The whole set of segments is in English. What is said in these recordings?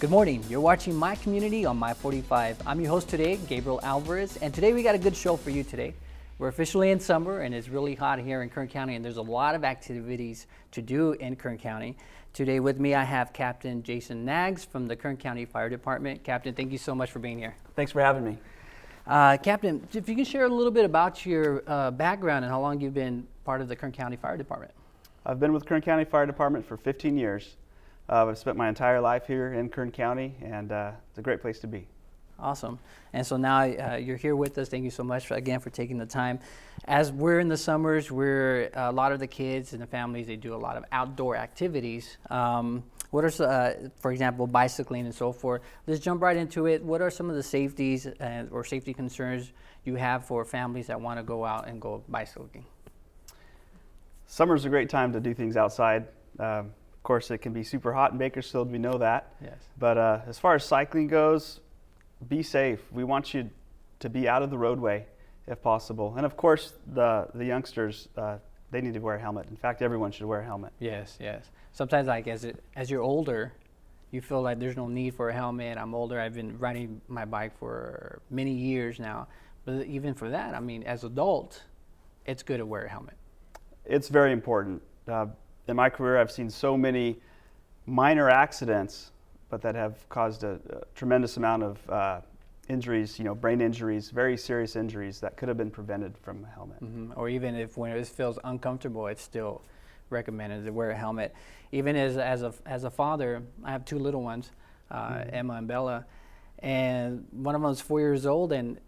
Good morning. You're watching My Community on My45. I'm your host today, Gabriel Alvarez, and today we got a good show for you today. We're officially in summer and it's really hot here in Kern County, and there's a lot of activities to do in Kern County. Today with me I have Captain Jason Knaggs from the Kern County Fire Department. Captain, thank you so much for being here. Thanks for having me. Captain, if you can share a little bit about your background and how long you've been part of the Kern County Fire Department. I've been with Kern County Fire Department for 15 years. I've spent my entire life here in Kern County, and it's a great place to be. Awesome. And so now you're here with us. Thank you so much again for taking the time. As we're in the summers, a lot of the kids and the families, they do a lot of outdoor activities. What are, for example, bicycling and so forth? Let's jump right into it. What are some of the safeties or safety concerns you have for families that want to go out and go bicycling? Summer's a great time to do things outside. Of course, it can be super hot in Bakersfield, we know that. Yes. But as far as cycling goes, be safe. We want you to be out of the roadway if possible. And of course, the youngsters, they need to wear a helmet. In fact, everyone should wear a helmet. Yes, yes. Sometimes, like as you're older, you feel like there's no need for a helmet. I'm older. I've been riding my bike for many years now. But even for that, I mean, as adult, it's good to wear a helmet. It's very important. In my career, I've seen so many minor accidents, but that have caused a tremendous amount of injuries, brain injuries, very serious injuries that could have been prevented from a helmet. Mm-hmm. Or even if when it feels uncomfortable, it's still recommended to wear a helmet. Even as a father, I have two little ones, Emma and Bella, and one of them is 4 years old, and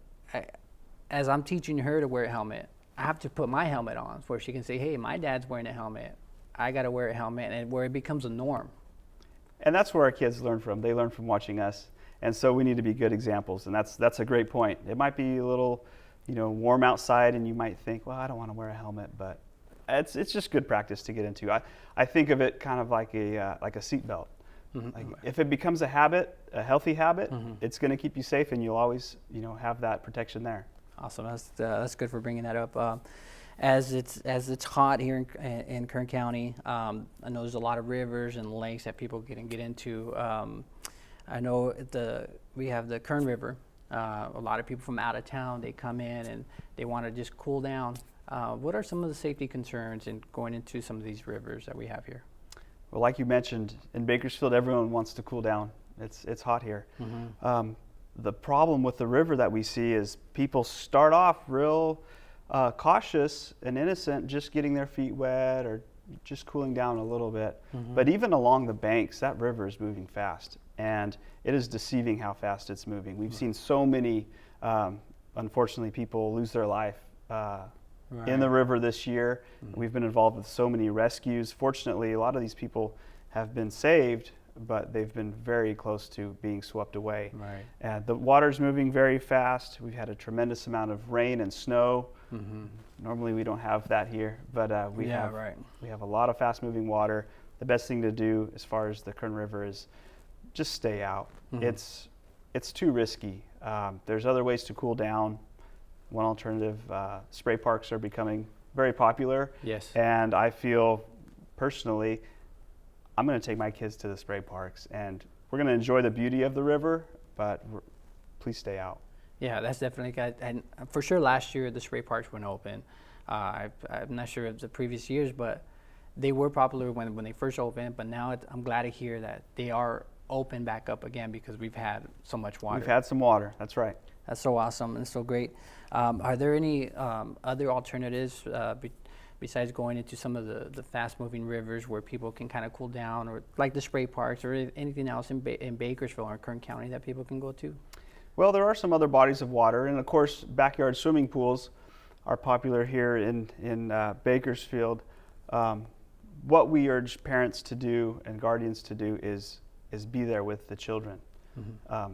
as I'm teaching her to wear a helmet, I have to put my helmet on where she can say, hey, my dad's wearing a helmet. I got to wear a helmet, and where it becomes a norm. And that's where our kids learn from. They learn from watching us. And so we need to be good examples. And that's a great point. It might be a little, warm outside, and you might think, well, I don't want to wear a helmet, but it's just good practice to get into. I think of it kind of like a seatbelt. Mm-hmm. Like if it becomes a habit, a healthy habit, it's going to keep you safe, and you'll always, have that protection there. Awesome. That's good for bringing that up. As it's hot here in Kern County, I know there's a lot of rivers and lakes that people can get into. I know we have the Kern River. A lot of people from out of town, they come in and they want to just cool down. What are some of the safety concerns in going into some of these rivers that we have here? Well, like you mentioned, in Bakersfield, everyone wants to cool down. It's hot here. Mm-hmm. The problem with the river that we see is people start off real cautious and innocent, just getting their feet wet or just cooling down a little bit. Mm-hmm. But even along the banks, that river is moving fast, and it is deceiving how fast it's moving. We've seen so many, unfortunately, people lose their life in the river this year. Mm-hmm. We've been involved with so many rescues. Fortunately, a lot of these people have been saved, but they've been very close to being swept away. Right. And the water's moving very fast. We've had a tremendous amount of rain and snow. Mm-hmm. Normally we don't have that here, but we have a lot of fast-moving water. The best thing to do as far as the Kern River is just stay out. Mm-hmm. It's too risky. There's other ways to cool down. One alternative, spray parks are becoming very popular. Yes. And I feel personally, I'm going to take my kids to the spray parks, and we're going to enjoy the beauty of the river, but please stay out. Yeah, that's definitely good. And for sure last year the spray parks weren't open. I'm not sure of the previous years, but they were popular when they first opened, but now I'm glad to hear that they are open back up again because we've had so much water. We've had some water, that's right. That's so awesome and so great. Are there any other alternatives besides going into some of the fast-moving rivers where people can kind of cool down, or like the spray parks, or anything else in Bakersfield or Kern County that people can go to? Well, there are some other bodies of water, and of course, backyard swimming pools are popular here in Bakersfield. What we urge parents to do and guardians to do is be there with the children. Mm-hmm.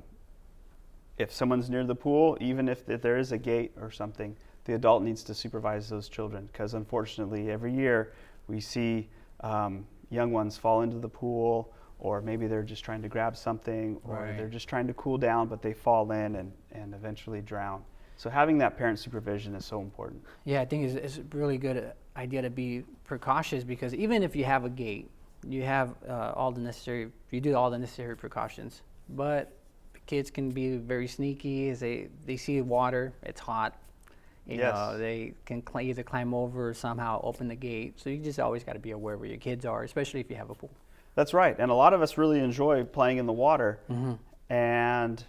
If someone's near the pool, even if there is a gate or something, the adult needs to supervise those children, because unfortunately every year we see young ones fall into the pool, or maybe they're just trying to grab something, or they're just trying to cool down, but they fall in and eventually drown. So having that parent supervision is so important. Yeah, I think it's a really good idea to be precautious, because even if you have a gate, you have you do all the necessary precautions. but kids can be very sneaky as they see water, it's hot. You Yes. know, they can either climb over or somehow open the gate. So you just always got to be aware where your kids are, especially if you have a pool. That's right. And a lot of us really enjoy playing in the water. And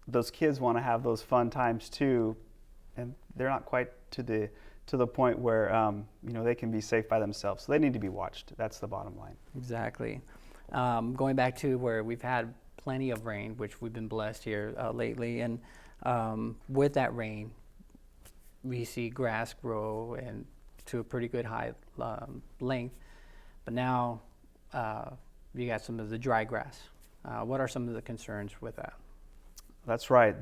those kids want to have those fun times too. And they're not quite to the point where you know, they can be safe by themselves. So they need to be watched. That's the bottom line. Exactly. Going back to where we've had plenty of rain, which we've been blessed here lately. And with that rain, we see grass grow and to a pretty good high length. But now you got some of the dry grass. What are some of the concerns with that? That's right.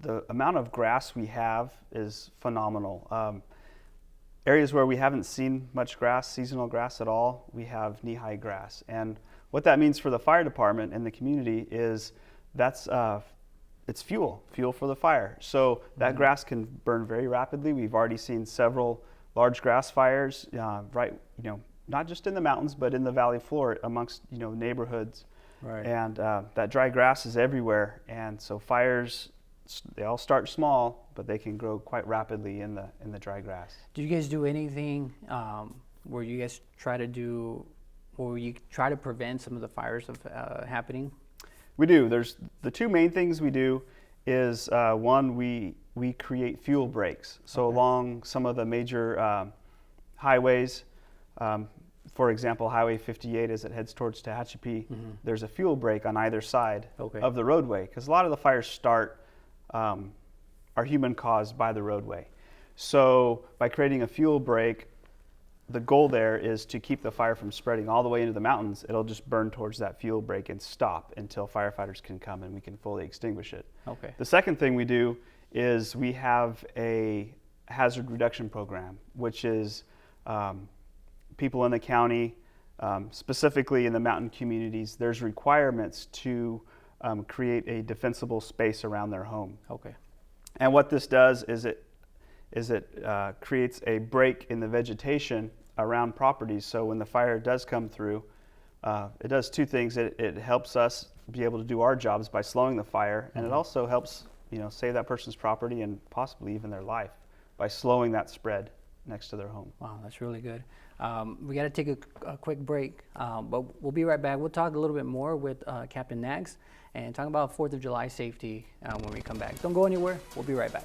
The amount of grass we have is phenomenal. Areas where we haven't seen much grass, seasonal grass at all, we have knee-high grass. And what that means for the fire department and the community is it's fuel for the fire. So that grass can burn very rapidly. We've already seen several large grass fires, right, you know, not just in the mountains, but in the valley floor amongst, you know, neighborhoods. Right. And that dry grass is everywhere. And so fires, they all start small, but they can grow quite rapidly in the dry grass. Do you guys do anything where you guys try to prevent some of the fires of happening? We do. There's the two main things we do is one, we create fuel breaks. So along some of the major highways, for example, Highway 58 as it heads towards Tehachapi, there's a fuel break on either side of the roadway because a lot of the fires start are human caused by the roadway. So by creating a fuel break, the goal there is to keep the fire from spreading all the way into the mountains. It'll just burn towards that fuel break and stop until firefighters can come and we can fully extinguish it. Okay. The second thing we do is we have a hazard reduction program, which is people in the county, specifically in the mountain communities, there's requirements to create a defensible space around their home. Okay. And what this does is it creates a break in the vegetation around properties. So when the fire does come through, it does two things. It helps us be able to do our jobs by slowing the fire, and it also helps, you know, save that person's property and possibly even their life by slowing that spread next to their home. Wow, that's really good. We got to take a quick break, but we'll be right back. We'll talk a little bit more with Captain Knaggs and talk about 4th of July safety when we come back. Don't go anywhere. We'll be right back.